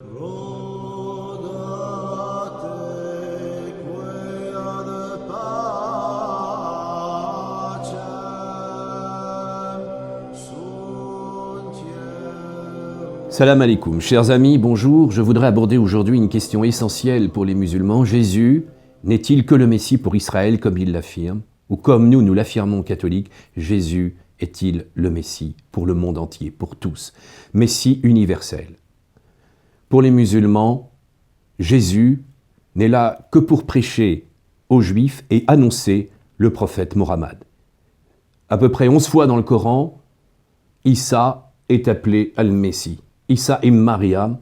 Salam alaikum. Chers amis, bonjour. Je voudrais aborder aujourd'hui une question essentielle pour les musulmans. Jésus n'est-il que le Messie pour Israël comme il l'affirme? Ou comme nous l'affirmons catholiques, Jésus est-il le Messie pour le monde entier, pour tous? Messie universel. Pour les musulmans, Jésus n'est là que pour prêcher aux Juifs et annoncer le prophète Mohammed. À peu près 11 fois dans le Coran, Issa est appelé Al-Messie. Issa ibn Maryam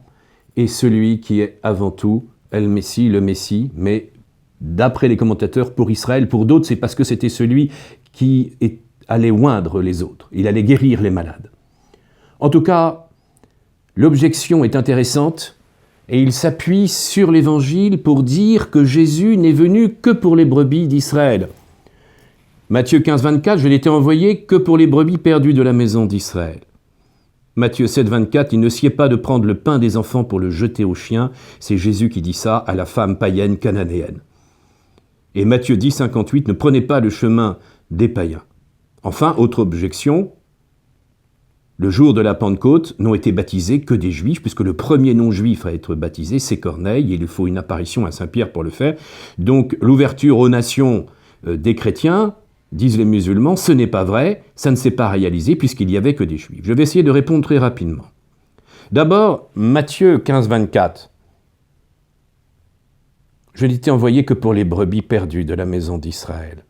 est celui qui est avant tout El-Messie, le Messie, mais d'après les commentateurs, pour Israël, pour d'autres, c'est parce que c'était celui qui allait oindre les autres, il allait guérir les malades. En tout cas, l'objection est intéressante et il s'appuie sur l'Évangile pour dire que Jésus n'est venu que pour les brebis d'Israël. Matthieu 15, 24, je n'étais envoyé que pour les brebis perdues de la maison d'Israël. Matthieu 7, 24, il ne sied pas de prendre le pain des enfants pour le jeter aux chiens. C'est Jésus qui dit ça à la femme païenne cananéenne. Et Matthieu 10, 58, ne prenez pas le chemin des païens. Enfin, autre objection, le jour de la Pentecôte n'ont été baptisés que des Juifs, puisque le premier non-juif à être baptisé, c'est Corneille, et il faut une apparition à Saint-Pierre pour le faire. Donc l'ouverture aux nations des chrétiens, disent les musulmans, ce n'est pas vrai, ça ne s'est pas réalisé puisqu'il n'y avait que des Juifs. Je vais essayer de répondre très rapidement. D'abord, Matthieu 15, 24. Je n'étais envoyé que pour les brebis perdues de la maison d'Israël.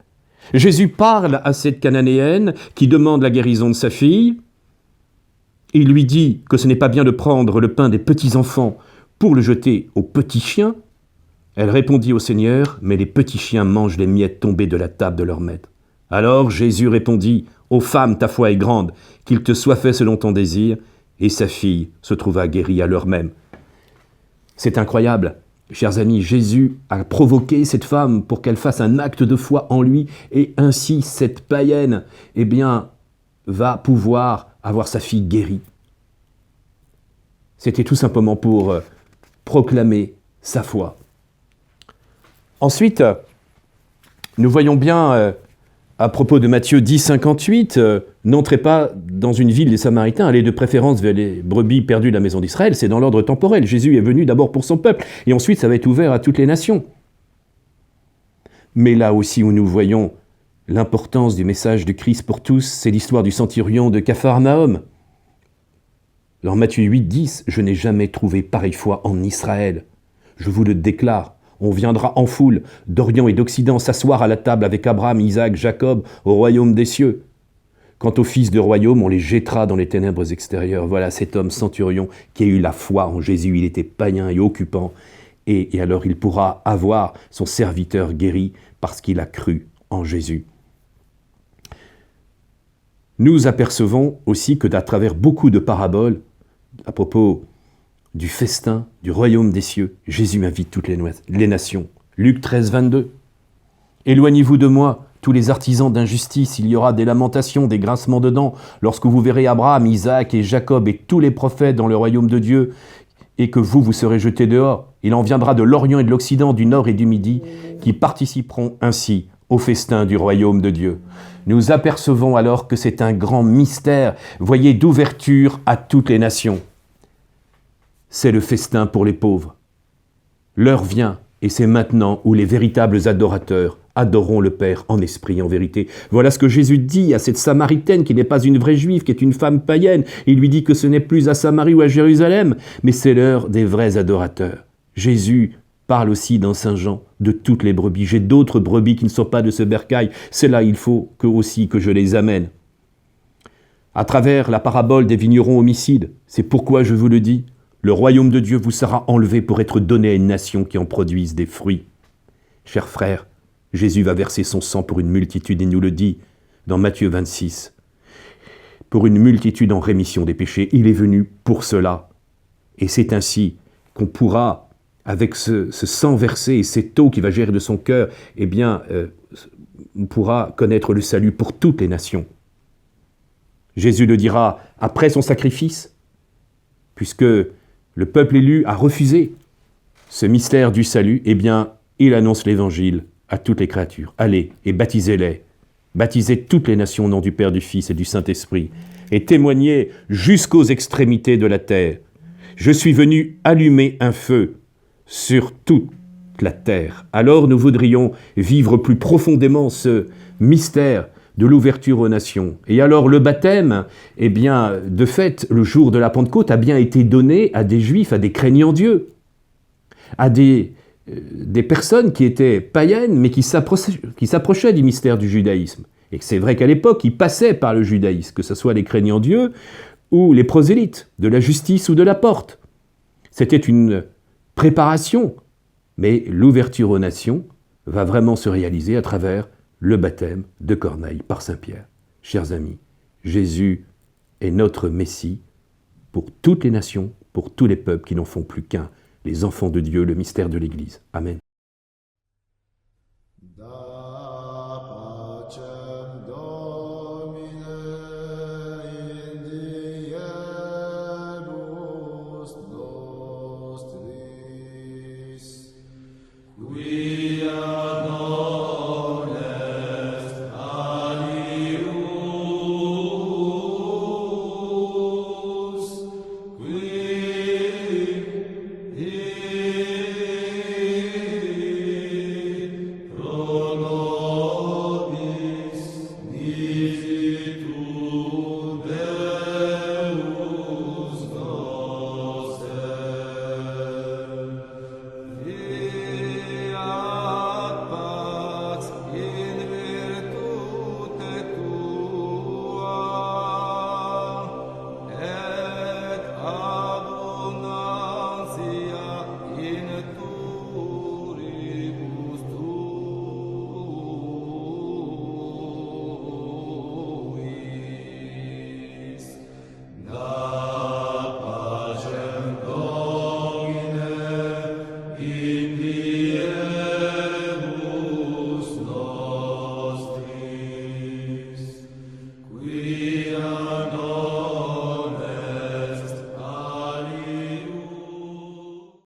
Jésus parle à cette cananéenne qui demande la guérison de sa fille. Il lui dit que ce n'est pas bien de prendre le pain des petits-enfants pour le jeter aux petits chiens. Elle répondit au Seigneur, mais les petits chiens mangent les miettes tombées de la table de leur maître. Alors Jésus répondit, « Ô femme, ta foi est grande, qu'il te soit fait selon ton désir. » Et sa fille se trouva guérie à l'heure même. C'est incroyable. Chers amis, Jésus a provoqué cette femme pour qu'elle fasse un acte de foi en lui, et ainsi cette païenne, va pouvoir avoir sa fille guérie. C'était tout simplement pour proclamer sa foi. Ensuite, nous voyons bien, à propos de Matthieu 10, 58, n'entrez pas dans une ville des Samaritains, allez de préférence vers les brebis perdues de la maison d'Israël, c'est dans l'ordre temporel. Jésus est venu d'abord pour son peuple, et ensuite ça va être ouvert à toutes les nations. Mais là aussi où nous voyons l'importance du message du Christ pour tous, c'est l'histoire du centurion de Capharnaüm. Dans Matthieu 8, 10, « Je n'ai jamais trouvé pareille foi en Israël. Je vous le déclare. On viendra en foule, d'Orient et d'Occident, s'asseoir à la table avec Abraham, Isaac, Jacob, au royaume des cieux. Quant aux fils de royaume, on les jettera dans les ténèbres extérieures. » Voilà cet homme centurion qui a eu la foi en Jésus. Il était païen et occupant. Et alors il pourra avoir son serviteur guéri parce qu'il a cru en Jésus. Nous apercevons aussi que, à travers beaucoup de paraboles, à propos du festin du royaume des cieux, Jésus invite toutes les nations. Luc 13, 22. « Éloignez-vous de moi, tous les artisans d'injustice, il y aura des lamentations, des grincements de dents, lorsque vous verrez Abraham, Isaac et Jacob et tous les prophètes dans le royaume de Dieu, et que vous serez jetés dehors. Il en viendra de l'Orient et de l'Occident, du Nord et du Midi, qui participeront ainsi au festin du royaume de Dieu. » Nous apercevons alors que c'est un grand mystère, voyez, d'ouverture à toutes les nations. C'est le festin pour les pauvres. L'heure vient, et c'est maintenant où les véritables adorateurs adoreront le Père en esprit et en vérité. Voilà ce que Jésus dit à cette Samaritaine qui n'est pas une vraie juive, qui est une femme païenne. Il lui dit que ce n'est plus à Samarie ou à Jérusalem, mais c'est l'heure des vrais adorateurs. Jésus parle aussi dans Saint Jean de toutes les brebis. J'ai d'autres brebis qui ne sont pas de ce bercail. C'est là il faut aussi que je les amène. À travers la parabole des vignerons homicides, c'est pourquoi je vous le dis, le royaume de Dieu vous sera enlevé pour être donné à une nation qui en produise des fruits. Chers frères, Jésus va verser son sang pour une multitude, et nous le dit dans Matthieu 26. Pour une multitude en rémission des péchés, il est venu pour cela. Et c'est ainsi qu'on pourra, avec ce sang versé et cette eau qui va gérer de son cœur, on pourra connaître le salut pour toutes les nations. Jésus le dira après son sacrifice, puisque le peuple élu a refusé ce mystère du salut, eh bien, il annonce l'évangile à toutes les créatures. Allez et baptisez-les. Baptisez toutes les nations au nom du Père, du Fils et du Saint-Esprit, et témoignez jusqu'aux extrémités de la terre. Je suis venu allumer un feu sur toute la terre. Alors nous voudrions vivre plus profondément ce mystère de l'ouverture aux nations. Et alors le baptême, eh bien, de fait, le jour de la Pentecôte a bien été donné à des Juifs, à des craignants Dieu, à des personnes qui étaient païennes, mais qui s'approchaient du mystère du judaïsme. Et c'est vrai qu'à l'époque, ils passaient par le judaïsme, que ce soit les craignants Dieu ou les prosélytes, de la justice ou de la porte. C'était une préparation, mais l'ouverture aux nations va vraiment se réaliser à travers le baptême de Corneille par Saint Pierre. Chers amis, Jésus est notre Messie pour toutes les nations, pour tous les peuples qui n'en font plus qu'un, les enfants de Dieu, le mystère de l'Église. Amen.